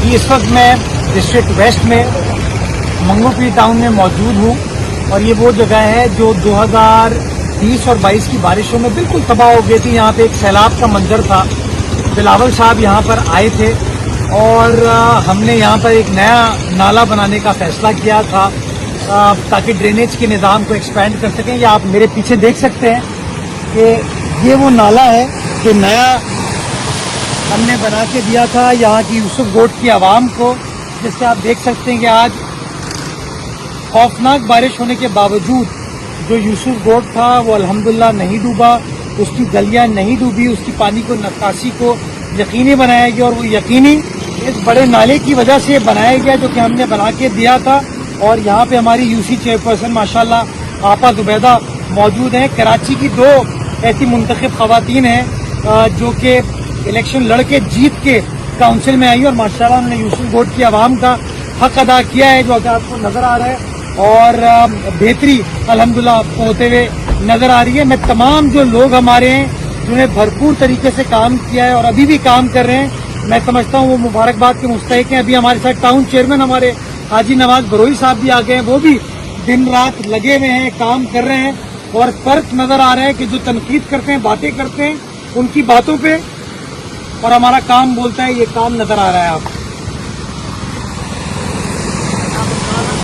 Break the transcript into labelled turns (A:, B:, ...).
A: कि इस वक्त मैं डिस्ट्रिक्ट वेस्ट में मंगोपी टाउन में मौजूद हूँ और ये वो जगह है जो 2020 और 22 की बारिशों में बिल्कुल तबाह हो गई थी। यहाँ पे एक सैलाब का मंजर था। बिलावल साहब यहाँ पर आए थे और हमने यहाँ पर एक नया नाला बनाने का फैसला किया था ताकि ड्रेनेज के निज़ाम को एक्सपेंड कर सकें। या आप मेरे पीछे देख सकते हैं कि ये वो नाला है कि नया हमने बना के दिया था यहाँ की यूसुफ गोट की आवाम को, जिससे आप देख सकते हैं कि आज खौफनाक बारिश होने के बावजूद जो यूसुफ गोट था वो अल्हम्दुलिल्लाह नहीं डूबा, उसकी गलियां नहीं डूबी, उसकी पानी को निकासी को यकीनी बनाया गया और वो यकीनी इस बड़े नाले की वजह से बनाया गया जो कि हमने बना के दिया था। और यहाँ पे हमारी यूसी चेयरपर्सन माशाल्लाह आपा जुबैदा मौजूद हैं। कराची की 2 ऐसी मुंतखब खवातीन हैं जो कि इलेक्शन लड़के जीत के काउंसिल में आई और माशाल्लाह उन्होंने यूसुफ गोट की आवाम का हक अदा किया है जो कि आपको नजर आ रहा है और बेहतरी अल्हम्दुलिल्लाह आपको होते हुए नजर आ रही है। मैं तमाम जो लोग हमारे हैं जिन्होंने भरपूर तरीके से काम किया है और अभी भी काम कर रहे हैं, मैं समझता हूँ वो मुबारकबाद के मुस्तहिक हैं। अभी हमारे साथ टाउन चेयरमैन हमारे हाजी नवाज बरोई साहब भी आ गए हैं, वो भी दिन रात लगे हुए हैं, काम कर रहे हैं और फर्क नजर आ रहा है कि जो तनकीद करते हैं, बातें करते हैं, उनकी बातों पे और हमारा काम बोलता है, ये काम नजर आ रहा है आपको।